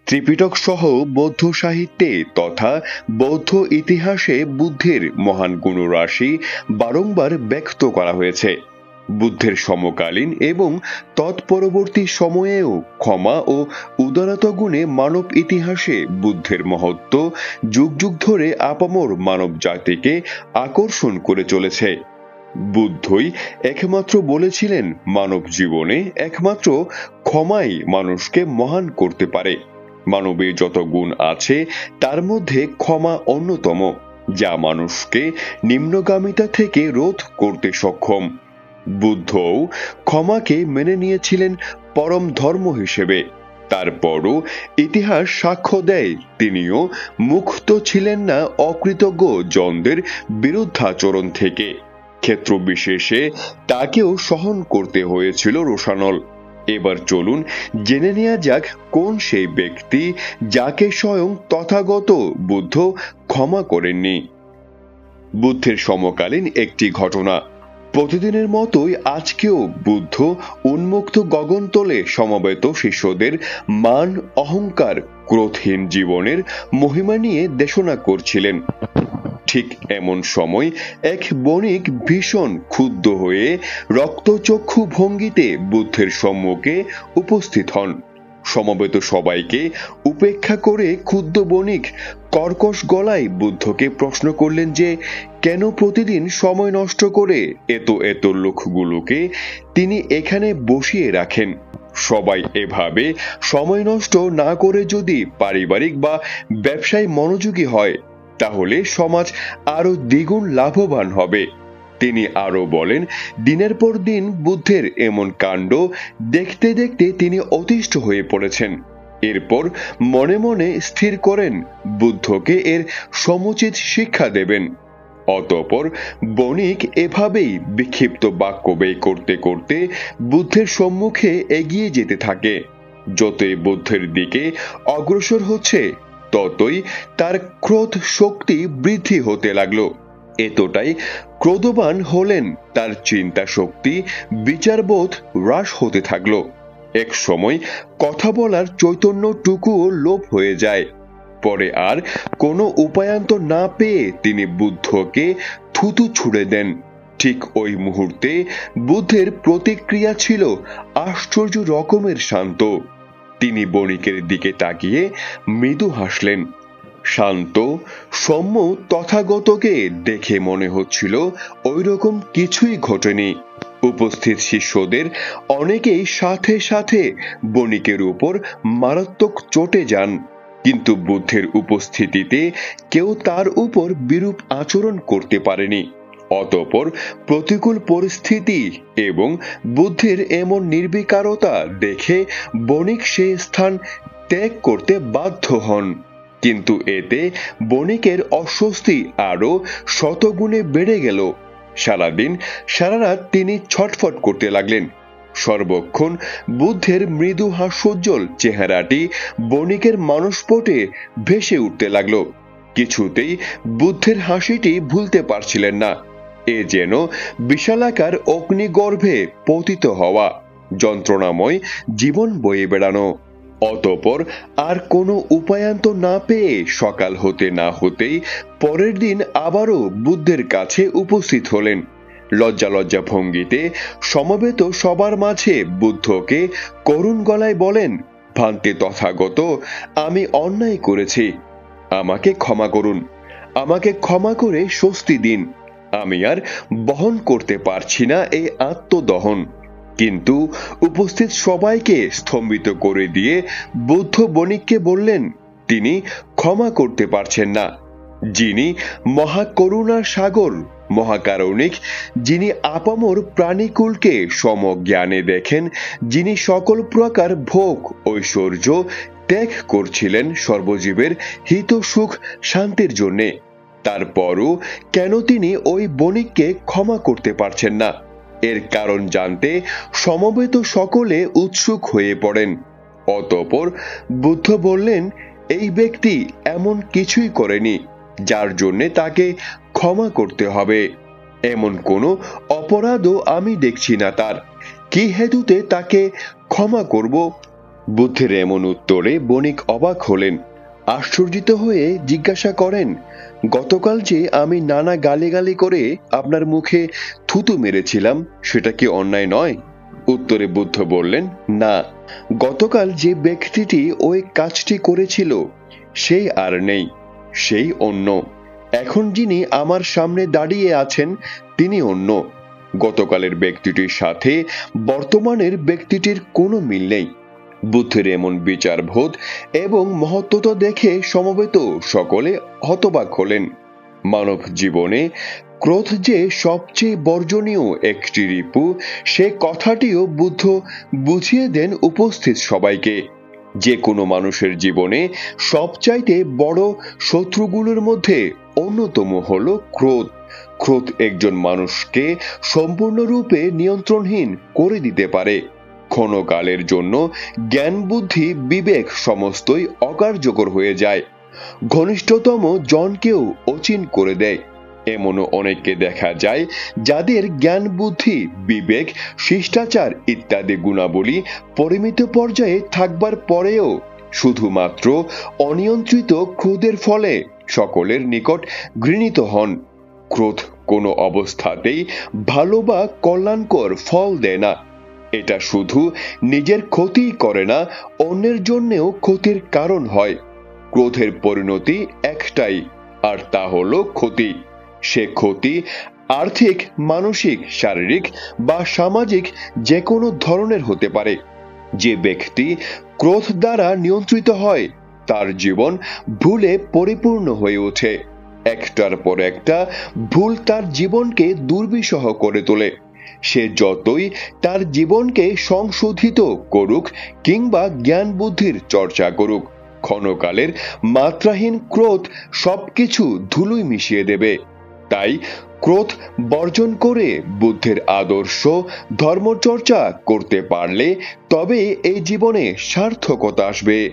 ত্রিপিটক সহ বৌদ্ধ সাহিত্যে তথা বৌদ্ধ ইতিহাসে বুদ্ধের মহান গুণরাশি বারংবার ব্যক্ত করা হয়েছে। বুদ্ধের সমকালীন এবং তৎপরবর্তী সময়েও ক্ষমা ও উদারতা গুণে মানব ইতিহাসে বুদ্ধের মহত্ব যুগ যুগ ধরে আপামর মানব জাতিকে আকর্ষণ করে চলেছে। বুদ্ধই একমাত্র বলেছিলেন মানব জীবনে একমাত্র ক্ষমাই মানুষকে মহান করতে পারে। মানবের যত গুণ আছে তার মধ্যে ক্ষমা অন্যতম, যা মানুষকে নিম্নগামিতা থেকে রোধ করতে সক্ষম। বুদ্ধও ক্ষমাকে মেনে নিয়েছিলেন পরম ধর্ম হিসেবে। তারপরও ইতিহাস সাক্ষ্য দেয় তিনিও মুক্ত ছিলেন না অকৃতজ্ঞ জনদের বিরুদ্ধাচরণ থেকে। ক্ষেত্র বিশেষে তাকেও সহন করতে হয়েছিল রোষানল। এবার চলুন জেনে নেওয়া যাক কোন সেই ব্যক্তি যাকে স্বয়ং তথাগত বুদ্ধ ক্ষমা করেননি। বুদ্ধের সমকালীন একটি ঘটনা। প্রতিদিনের মতোই আজকেও বুদ্ধ উন্মুক্ত গগনতলে সমবেত শিষ্যদের মান অহংকার ক্রোধহীন জীবনের মহিমা নিয়ে দেশনা করছিলেন। ঠিক এমন সময় এক বণিক ভীষণ ক্ষুব্ধ হয়ে রক্তচক্ষু ভঙ্গিতে বুদ্ধের সম্মুখে উপস্থিত হন। সমবেত সবাইকে উপেক্ষা করে ক্ষুব্ধ বণিক কর্কশ গলায় বুদ্ধকে প্রশ্ন করলেন যে কেন প্রতিদিন সময় নষ্ট করে এত এত লোকগুলোকে তিনি এখানে বসিয়ে রাখেন। সবাই এভাবে সময় নষ্ট না করে যদি পারিবারিক বা ব্যবসায় মনোযোগী হয় তাহলে সমাজ আরো দ্বিগুণ লাভবান হবে। তিনি আরো বলেন, দিনের পর দিন বুদ্ধের এমন কাণ্ড দেখতে দেখতে তিনি অতিষ্ঠ হয়ে পড়েছেন। এরপর মনে মনে স্থির করেন বুদ্ধকে এর সমুচিত শিক্ষা দেবেন। অতঃপর বণিক এভাবেই বিক্ষিপ্ত বাক্য ব্যয় করতে করতে বুদ্ধের সম্মুখে এগিয়ে যেতে থাকে। যতই বুদ্ধের দিকে অগ্রসর হচ্ছে ততই তার ক্রোধ শক্তি বৃদ্ধি হতে লাগলো। এতটাই ক্রোধবান হলেন তার চিন্তা শক্তি বিচারবোধ হ্রাস হতে থাকলো। এক সময় কথা বলার চৈতন্যটুকুও লোপ হয়ে যায়। পরে আর কোনো উপায়ান্তর না পেয়ে তিনি বুদ্ধকে থুতু ছুঁড়ে দেন। ঠিক ওই মুহূর্তে বুদ্ধের প্রতিক্রিয়া ছিল আশ্চর্য রকমের শান্ত। তিনি বণিকের দিকে তাকিয়ে মৃদু হাসলেন। শান্ত সৌম্য তথাগতকে দেখে মনে হচ্ছিল ওই রকম কিছুই ঘটেনি। উপস্থিত শিষ্যদের অনেকেই সাথে সাথে বণিকের উপর মারাত্মক চটে যান, কিন্তু বুদ্ধের উপস্থিতিতে কেউ তার উপর বিরূপ আচরণ করতে পারেনি। অতঃপর প্রতিকূল পরিস্থিতি এবং বুদ্ধের এমন নির্বিকারতা দেখে বণিক সে স্থান ত্যাগ করতে বাধ্য হন। কিন্তু এতে বণিকের অস্বস্তি আরো শতগুণে বেড়ে গেল। সারাদিন সারারাত তিনি ছটফট করতে লাগলেন। সর্বক্ষণ বুদ্ধের মৃদু হাস্যোজ্জ্বল চেহারাটি বণিকের মানসপটে ভেসে উঠতে লাগলো। কিছুতেই বুদ্ধের হাসিটি ভুলতে পারছিলেন না। এ যেন বিশালাকার অগ্নিগর্ভে পতিত হওয়া, যন্ত্রণাময় জীবন বয়ে বেড়ানো। অতঃপর আর কোনো উপায়ান্তর না পেয়ে সকাল হতে না হতেই পরের দিন আবারও বুদ্ধের কাছে উপস্থিত হলেন। লজ্জা লজ্জা ভঙ্গিতে সমবেত সবার মাঝে বুদ্ধকে করুণ গলায় বলেন, ভান্তে তথাগত, আমি অন্যায় করেছি, আমাকে ক্ষমা করুন, আমাকে ক্ষমা করে স্বস্তি দিন। আমি আর বহন করতে পারছি না এই আত্মদহন। কিন্তু উপস্থিত সবাইকে স্তম্ভিত করে দিয়ে বুদ্ধ বণিককে বললেন তিনি ক্ষমা করতে পারছেন না। যিনি মহাকরুণার সাগর, মহাকারণিক, যিনি আপামর প্রাণীকুলকে সমজ্ঞানে দেখেন, যিনি সকল প্রকার ভোগ ঐশ্বর্য ত্যাগ করছিলেন সর্বজীবের হিত সুখ শান্তির জন্যে, তারপরও কেন তিনি ওই বণিককে ক্ষমা করতে পারছেন না? এর কারণ জানতে সমবেত সকলে উৎসুক হয়ে পড়েন। অতঃপর বুদ্ধ বললেন, এই ব্যক্তি এমন কিছুই করেনি যার জন্য তাকে ক্ষমা করতে হবে। এমন কোনো অপরাধও আমি দেখছি না তার। কি হেতুতে তাকে ক্ষমা করব? বুদ্ধের এমন উত্তরে বণিক অবাক হলেন। আশ্চর্যিত হয়ে জিজ্ঞাসা করেন, গতকাল যে আমি নানা গালিগালি করে আপনার মুখে থুতু মেরেছিলাম, সেটা কি অন্যায় নয়? উত্তরে বুদ্ধ বললেন, না, গতকাল যে ব্যক্তিটি ওই কাজটি করেছিল সেই আর নেই, সেই অন্য। এখন যিনি আমার সামনে দাঁড়িয়ে আছেন তিনি অন্য। গতকালের ব্যক্তিটির সাথে বর্তমানের ব্যক্তিটির কোনো মিল নেই। বুদ্ধের এমন বিচারবোধ এবং মহত্ত্ব দেখে সমবেত সকলে হতবাক হলেন। মানব জীবনে ক্রোধ যে সবচেয়ে বর্জনীয় একটি রিপু, সে কথাটিও বুদ্ধ বুঝিয়ে দেন উপস্থিত সবাইকে। যে কোনো মানুষের জীবনে সবচাইতে বড় শত্রুগুলোর মধ্যে অন্যতম হলো ক্রোধ। ক্রোধ একজন মানুষকে সম্পূর্ণরূপে নিয়ন্ত্রণহীন করে দিতে পারে। ক্ষণকালের জন্য জ্ঞান, বুদ্ধি, বিবেক সমস্তই অকার্যকর হয়ে যায়। ঘনিষ্ঠতম জনকেও অচিন করে দেয়। এমনও অনেককে দেখা যায় যাদের জ্ঞান, বুদ্ধি, বিবেক, শিষ্টাচার ইত্যাদি গুণাবলী পরিমিত পর্যায়ে থাকবার পরেও শুধুমাত্র অনিয়ন্ত্রিত ক্রোধের ফলে সকলের নিকট ঘৃণিত হন। ক্রোধ কোনো অবস্থাতেই ভালো বা কল্যাণকর ফল দেয় না। এটা শুধু নিজের ক্ষতিই করে না, অন্যের জন্যেও ক্ষতির কারণ হয়। ক্রোধের পরিণতি একটাই, আর তা হলো ক্ষতি। সে ক্ষতি আর্থিক, মানসিক, শারীরিক বা সামাজিক যে কোনো ধরনের হতে পারে। যে ব্যক্তি ক্রোধ দ্বারা নিয়ন্ত্রিত হয় তার জীবন ভুলে পরিপূর্ণ হয়ে ওঠে। একটার পর একটা ভুল তার জীবনকে দুর্বিষহ করে তোলে। সে যতই তার জীবনকে সংশোধিত করুক কিংবা জ্ঞান বুদ্ধির চর্চা করুক, ক্ষণকালের মাত্রাহীন ক্রোধ সবকিছু ধুলোয় মিশিয়ে দেবে। তাই ক্রোধ বর্জন করে বুদ্ধের আদর্শ ধর্মচর্চা করতে পারলে তবে এই জীবনে সার্থকতা আসবে।